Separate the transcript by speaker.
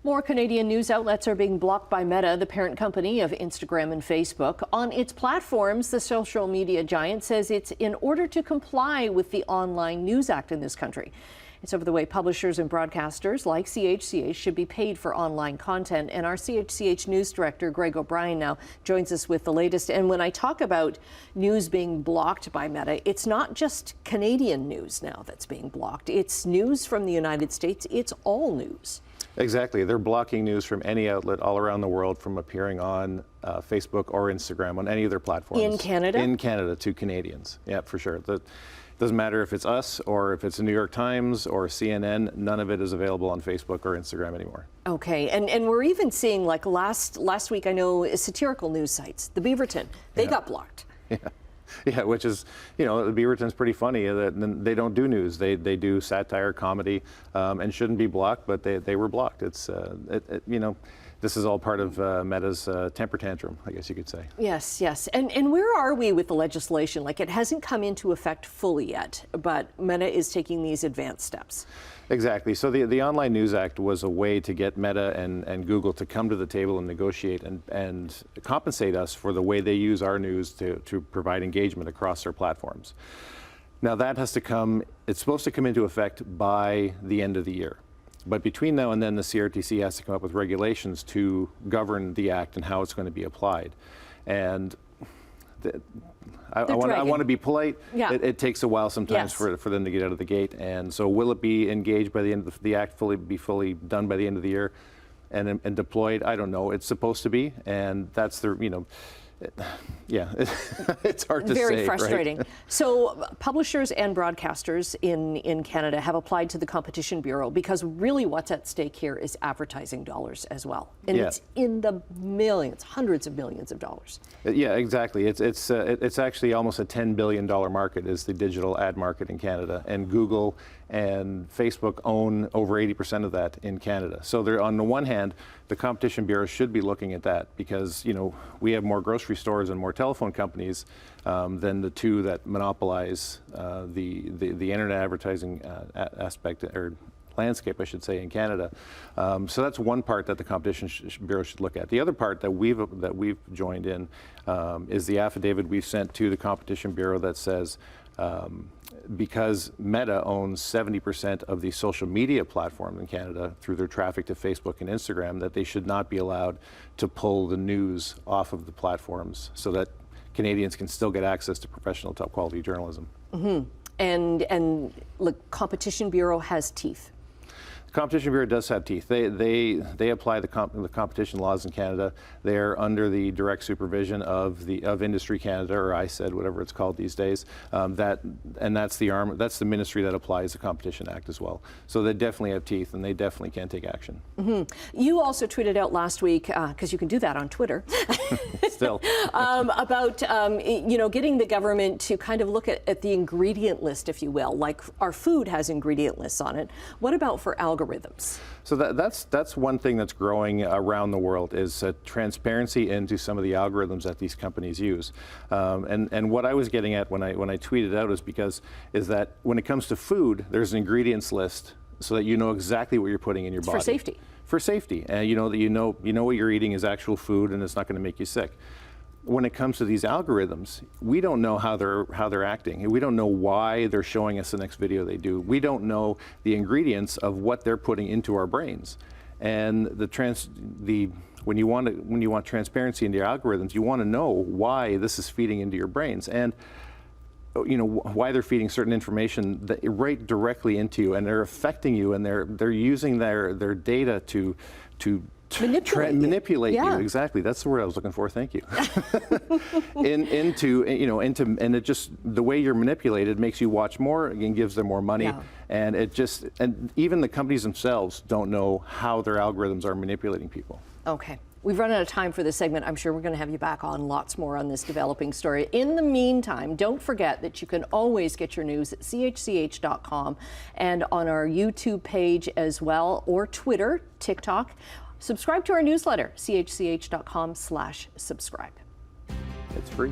Speaker 1: More Canadian news outlets are being blocked by Meta, the parent company of Instagram and Facebook. On its platforms, the social media giant says it's in order to comply with the Online News Act in this country. It's over the way publishers and broadcasters like CHCH should be paid for online content. And our CHCH news director, Greg O'Brien, now joins us with the latest. And when I talk about news being blocked by Meta, it's not just Canadian news now that's being blocked. It's news from the United States. It's all news.
Speaker 2: Exactly. They're blocking news from any outlet all around the world from appearing on Facebook or Instagram, on any of their platforms.
Speaker 1: In Canada?
Speaker 2: In Canada, to Canadians. Yeah, for sure. It doesn't matter if it's us or if it's the New York Times or CNN, none of it is available on Facebook or Instagram anymore.
Speaker 1: Okay, and we're even seeing, like last week, I know satirical news sites, the Beaverton, they got blocked.
Speaker 2: Yeah. Yeah, which is, the Beaverton's pretty funny. They don't do news. They do satire, comedy, and shouldn't be blocked, but they were blocked. It's, this is all part of Meta's temper tantrum, I guess you could say.
Speaker 1: Yes, yes. And where are we with the legislation? Like, it hasn't come into effect fully yet, but Meta is taking these advanced steps.
Speaker 2: Exactly. So the Online News Act was a way to get Meta and Google to come to the table and negotiate and compensate us for the way they use our news to provide engagement across their platforms. Now that has to come, it's supposed to come into effect by the end of the year. But between now and then, the CRTC has to come up with regulations to govern the act and how it's going to be applied. And I want to be polite.
Speaker 1: Yeah.
Speaker 2: It takes a while sometimes for them to get out of the gate. And so will it be engaged by the end of the act, be fully done by the end of the year and deployed? I don't know. It's supposed to be. And that's the, yeah, it's hard to say.
Speaker 1: Very frustrating.
Speaker 2: Right?
Speaker 1: So publishers and broadcasters in Canada have applied to the Competition Bureau because really what's at stake here is advertising dollars as well. And it's in the millions, hundreds of millions of dollars.
Speaker 2: Yeah, exactly. It's actually almost a $10 billion market is the digital ad market in Canada. And Google and Facebook own over 80% of that in Canada. So they're, on the one hand, the Competition Bureau should be looking at that because, we have more grocery stores and more telephone companies than the two that monopolize the internet advertising aspect, or landscape, I should say, in Canada. So that's one part that the Competition Bureau should look at. The other part that we've joined in is the affidavit we've sent to the Competition Bureau that says because Meta owns 70% of the social media platforms in Canada through their traffic to Facebook and Instagram, that they should not be allowed to pull the news off of the platforms so that Canadians can still get access to professional, top quality journalism.
Speaker 1: Mm-hmm. And the Competition Bureau has teeth.
Speaker 2: The Competition Bureau does have teeth. They apply the competition laws in Canada. They're under the direct supervision of Industry Canada, or ISED, whatever it's called these days. That's the ministry that applies the Competition Act as well. So they definitely have teeth, and they definitely can take action.
Speaker 1: Mm-hmm. You also tweeted out last week, because you can do that on Twitter,
Speaker 2: still
Speaker 1: about getting the government to kind of look at the ingredient list, if you will. Like our food has ingredient lists on it. What about for algorithms?
Speaker 2: So that's one thing that's growing around the world is transparency into some of the algorithms that these companies use. And what I was getting at when I tweeted out is that when it comes to food, there's an ingredients list so that you know exactly what you're putting in your body.
Speaker 1: For safety.
Speaker 2: For safety, and you know what you're eating is actual food and it's not going to make you sick. When it comes to these algorithms, we don't know how they're acting. We don't know why they're showing us the next video they do. We don't know the ingredients of what they're putting into our brains. And when you want transparency into your algorithms, you want to know why this is feeding into your brains and why they're feeding certain information right directly into you, and they're affecting you, and they're using their data to manipulate you. Exactly, that's the word I was looking for. Thank you. And it just, the way you're manipulated makes you watch more and gives them more money.
Speaker 1: Yeah.
Speaker 2: And even the companies themselves don't know how their algorithms are manipulating people.
Speaker 1: Okay. We've run out of time for this segment. I'm sure we're going to have you back on lots more on this developing story. In the meantime, don't forget that you can always get your news at chch.com and on our YouTube page as well, or Twitter, TikTok. Subscribe to our newsletter, chch.com/subscribe.
Speaker 2: It's free.